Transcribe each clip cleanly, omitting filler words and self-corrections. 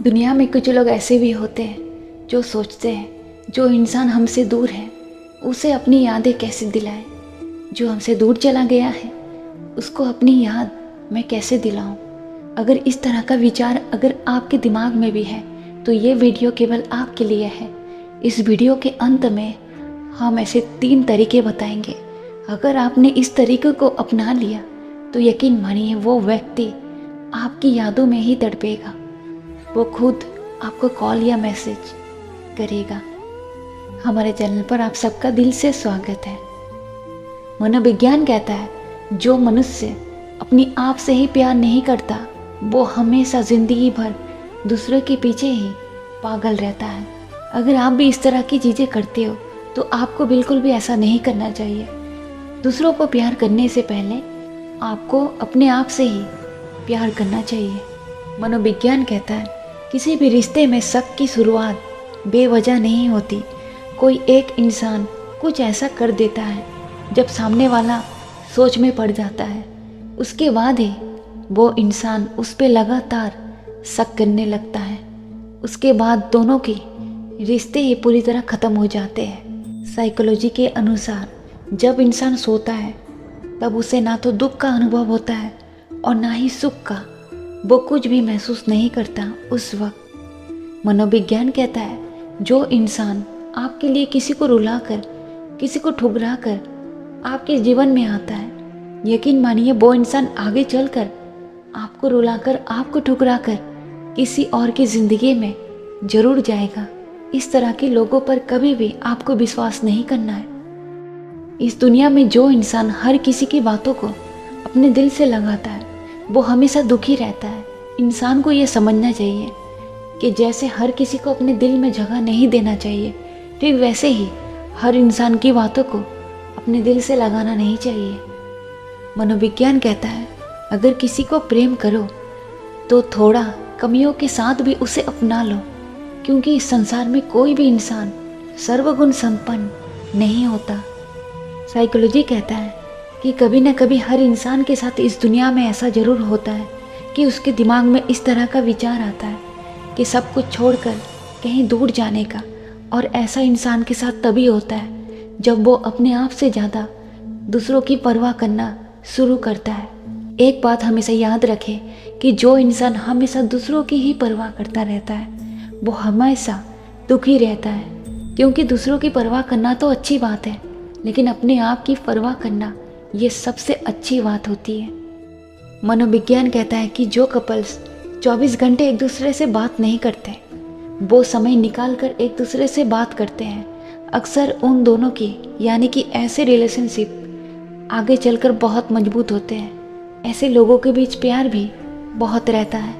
दुनिया में कुछ लोग ऐसे भी होते हैं जो सोचते हैं जो इंसान हमसे दूर है उसे अपनी यादें कैसे दिलाएं, जो हमसे दूर चला गया है उसको अपनी याद मैं कैसे दिलाऊं। अगर इस तरह का विचार अगर आपके दिमाग में भी है तो ये वीडियो केवल आपके लिए है। इस वीडियो के अंत में हम ऐसे 3 तरीके बताएंगे। अगर आपने इस तरीके को अपना लिया तो यकीन मानिए वो व्यक्ति आपकी यादों में ही तड़पेगा, वो खुद आपको कॉल या मैसेज करेगा। हमारे चैनल पर आप सबका दिल से स्वागत है। मनोविज्ञान कहता है जो मनुष्य अपनी आप से ही प्यार नहीं करता वो हमेशा ज़िंदगी भर दूसरों के पीछे ही पागल रहता है। अगर आप भी इस तरह की चीज़ें करते हो तो आपको बिल्कुल भी ऐसा नहीं करना चाहिए। दूसरों को प्यार करने से पहले आपको अपने आप से ही प्यार करना चाहिए। मनोविज्ञान कहता है किसी भी रिश्ते में शक की शुरुआत बेवजह नहीं होती। कोई एक इंसान कुछ ऐसा कर देता है जब सामने वाला सोच में पड़ जाता है, उसके बाद ही वो इंसान उस पर लगातार शक करने लगता है। उसके बाद दोनों के रिश्ते ही पूरी तरह ख़त्म हो जाते हैं। साइकोलॉजी के अनुसार जब इंसान सोता है तब उसे ना तो दुख का अनुभव होता है और ना ही सुख का। वो कुछ भी महसूस नहीं करता उस वक्त। मनोविज्ञान कहता है जो इंसान आपके लिए किसी को रुलाकर, किसी को ठुकरा कर आपके जीवन में आता है, यकीन मानिए वो इंसान आगे चलकर आपको रुलाकर, आपको ठुकराकर किसी और की ज़िंदगी में ज़रूर जाएगा। इस तरह के लोगों पर कभी भी आपको विश्वास नहीं करना है। इस दुनिया में जो इंसान हर किसी की बातों को अपने दिल से लगाता है वो हमेशा दुखी रहता है। इंसान को ये समझना चाहिए कि जैसे हर किसी को अपने दिल में जगह नहीं देना चाहिए, ठीक वैसे ही हर इंसान की बातों को अपने दिल से लगाना नहीं चाहिए। मनोविज्ञान कहता है अगर किसी को प्रेम करो तो थोड़ा कमियों के साथ भी उसे अपना लो, क्योंकि इस संसार में कोई भी इंसान सर्वगुण संपन्न नहीं होता। साइकोलॉजी कहता है कि कभी न कभी हर इंसान के साथ इस दुनिया में ऐसा ज़रूर होता है कि उसके दिमाग में इस तरह का विचार आता है कि सब कुछ छोड़कर कहीं दूर जाने का। और ऐसा इंसान के साथ तभी होता है जब वो अपने आप से ज़्यादा दूसरों की परवाह करना शुरू करता है। एक बात हमेशा याद रखें कि जो इंसान हमेशा दूसरों की ही परवाह करता रहता है वो हमेशा दुखी रहता है, क्योंकि दूसरों की परवाह करना तो अच्छी बात है लेकिन अपने आप की परवाह करना ये सबसे अच्छी बात होती है। मनोविज्ञान कहता है कि जो कपल्स 24 घंटे एक दूसरे से बात नहीं करते वो समय निकाल कर एक दूसरे से बात करते हैं, अक्सर उन दोनों की यानी कि ऐसे रिलेशनशिप आगे चलकर बहुत मजबूत होते हैं। ऐसे लोगों के बीच प्यार भी बहुत रहता है।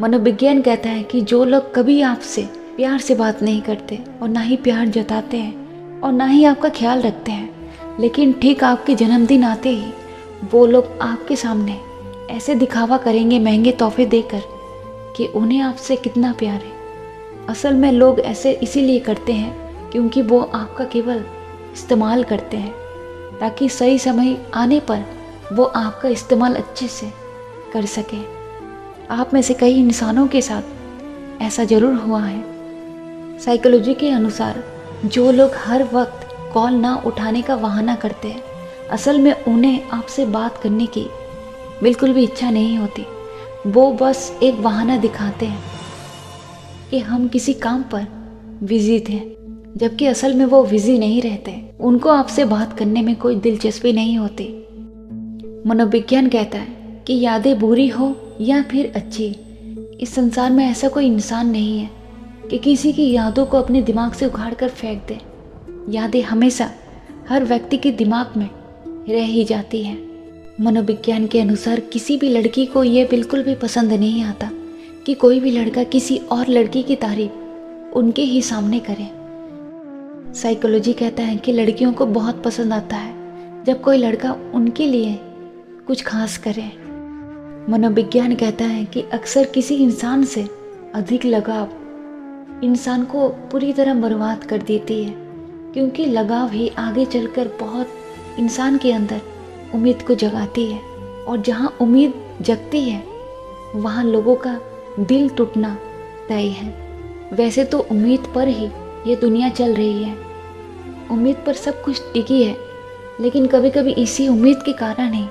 मनोविज्ञान कहता है कि जो लोग कभी आपसे प्यार से बात नहीं करते और ना ही प्यार जताते हैं और ना ही आपका ख्याल रखते हैं, लेकिन ठीक आपके जन्मदिन आते ही वो लोग आपके सामने ऐसे दिखावा करेंगे महंगे तोहफे देकर कि उन्हें आपसे कितना प्यार है। असल में लोग ऐसे इसीलिए करते हैं क्योंकि वो आपका केवल इस्तेमाल करते हैं ताकि सही समय आने पर वो आपका इस्तेमाल अच्छे से कर सकें। आप में से कई इंसानों के साथ ऐसा ज़रूर हुआ है। साइकोलॉजी के अनुसार जो लोग हर वक्त कॉल ना उठाने का बहाना करते हैं, असल में उन्हें आपसे बात करने की बिल्कुल भी इच्छा नहीं होती। वो बस एक बहाना दिखाते हैं कि हम किसी काम पर बिजी थे, जबकि असल में वो बिजी नहीं रहते। उनको आपसे बात करने में कोई दिलचस्पी नहीं होती। मनोविज्ञान कहता है कि यादें बुरी हो या फिर अच्छी, इस संसार में ऐसा कोई इंसान नहीं है कि किसी की यादों को अपने दिमाग से उखाड़ कर फेंक दे। यादें हमेशा हर व्यक्ति के दिमाग में रह ही जाती हैं। मनोविज्ञान के अनुसार किसी भी लड़की को यह बिल्कुल भी पसंद नहीं आता कि कोई भी लड़का किसी और लड़की की तारीफ उनके ही सामने करे। साइकोलॉजी कहता है कि लड़कियों को बहुत पसंद आता है जब कोई लड़का उनके लिए कुछ खास करे। मनोविज्ञान कहता है कि अक्सर किसी इंसान से अधिक लगाव इंसान को पूरी तरह बर्बाद कर देती है, क्योंकि लगाव ही आगे चलकर बहुत इंसान के अंदर उम्मीद को जगाती है, और जहाँ उम्मीद जगती है वहाँ लोगों का दिल टूटना तय है। वैसे तो उम्मीद पर ही ये दुनिया चल रही है, उम्मीद पर सब कुछ टिकी है, लेकिन कभी कभी इसी उम्मीद के कारण ही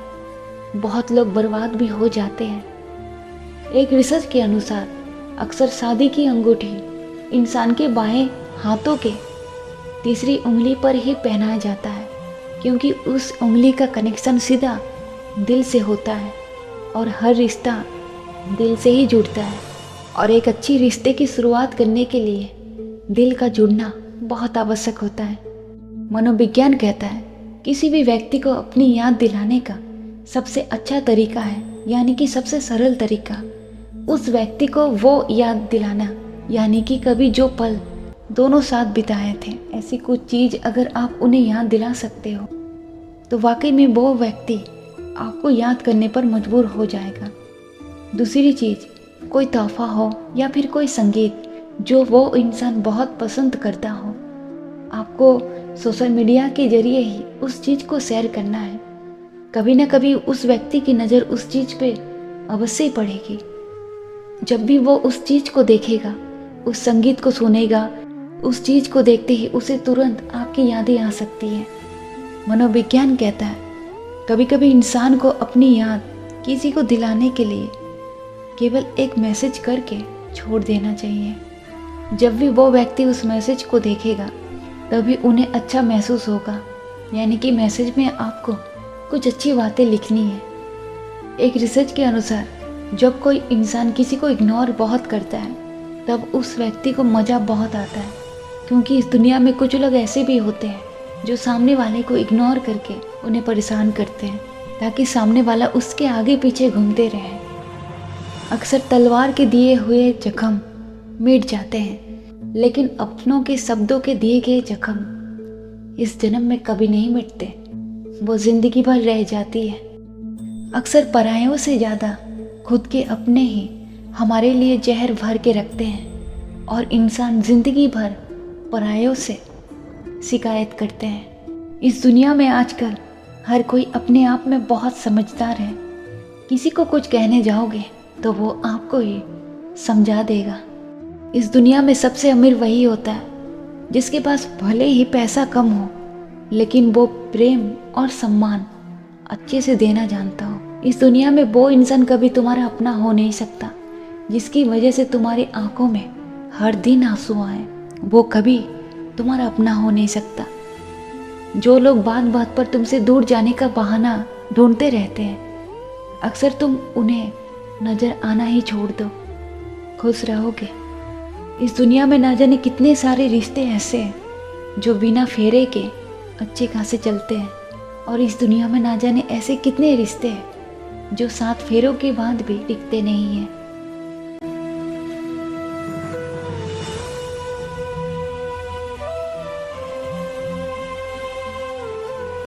बहुत लोग बर्बाद भी हो जाते हैं। एक रिसर्च के अनुसार अक्सर शादी की अंगूठी इंसान के बाएं हाथों के तीसरी उंगली पर ही पहनाया जाता है, क्योंकि उस उंगली का कनेक्शन सीधा दिल से होता है और हर रिश्ता दिल से ही जुड़ता है। और एक अच्छी रिश्ते की शुरुआत करने के लिए दिल का जुड़ना बहुत आवश्यक होता है। मनोविज्ञान कहता है किसी भी व्यक्ति को अपनी याद दिलाने का सबसे अच्छा तरीका है, यानी कि सबसे सरल तरीका, उस व्यक्ति को वो याद दिलाना, यानी कि कभी जो पल दोनों साथ बिताए थे, ऐसी कुछ चीज़ अगर आप उन्हें याद दिला सकते हो तो वाकई में वो व्यक्ति आपको याद करने पर मजबूर हो जाएगा। दूसरी चीज़, कोई तोहफा हो या फिर कोई संगीत जो वो इंसान बहुत पसंद करता हो, आपको सोशल मीडिया के जरिए ही उस चीज़ को शेयर करना है। कभी ना कभी उस व्यक्ति की नज़र उस चीज़ पे अवश्य ही पड़ेगी। जब भी वो उस चीज़ को देखेगा, उस संगीत को सुनेगा, उस चीज़ को देखते ही उसे तुरंत आपकी यादें आ सकती हैं। मनोविज्ञान कहता है कभी कभी इंसान को अपनी याद किसी को दिलाने के लिए केवल एक मैसेज करके छोड़ देना चाहिए। जब भी वो व्यक्ति उस मैसेज को देखेगा तभी उन्हें अच्छा महसूस होगा, यानी कि मैसेज में आपको कुछ अच्छी बातें लिखनी है। एक रिसर्च के अनुसार जब कोई इंसान किसी को इग्नोर बहुत करता है तब उस व्यक्ति को मज़ा बहुत आता है, क्योंकि इस दुनिया में कुछ लोग ऐसे भी होते हैं जो सामने वाले को इग्नोर करके उन्हें परेशान करते हैं ताकि सामने वाला उसके आगे पीछे घूमते रहे। अक्सर तलवार के दिए हुए जख्म मिट जाते हैं, लेकिन अपनों के शब्दों के दिए गए जख्म इस जन्म में कभी नहीं मिटते, वो जिंदगी भर रह जाती है। अक्सर परायों से ज़्यादा खुद के अपने ही हमारे लिए जहर भर के रखते हैं और इंसान जिंदगी भर परायों से शिकायत करते हैं। इस दुनिया में आजकल हर कोई अपने आप में बहुत समझदार है। किसी को कुछ कहने जाओगे तो वो आपको ही समझा देगा। इस दुनिया में सबसे अमीर वही होता है जिसके पास भले ही पैसा कम हो, लेकिन वो प्रेम और सम्मान अच्छे से देना जानता हो। इस दुनिया में वो इंसान कभी तुम्हारा अपना हो नहीं सकता जिसकी वजह से तुम्हारी आंखों में हर दिन आंसू आए, वो कभी तुम्हारा अपना हो नहीं सकता। जो लोग बात बात पर तुमसे दूर जाने का बहाना ढूंढते रहते हैं, अक्सर तुम उन्हें नज़र आना ही छोड़ दो, खुश रहोगे। इस दुनिया में ना जाने कितने सारे रिश्ते ऐसे हैं जो बिना फेरे के अच्छे खासे चलते हैं, और इस दुनिया में ना जाने ऐसे कितने रिश्ते हैं जो 7 फेरों के बाद भी टिकते नहीं हैं।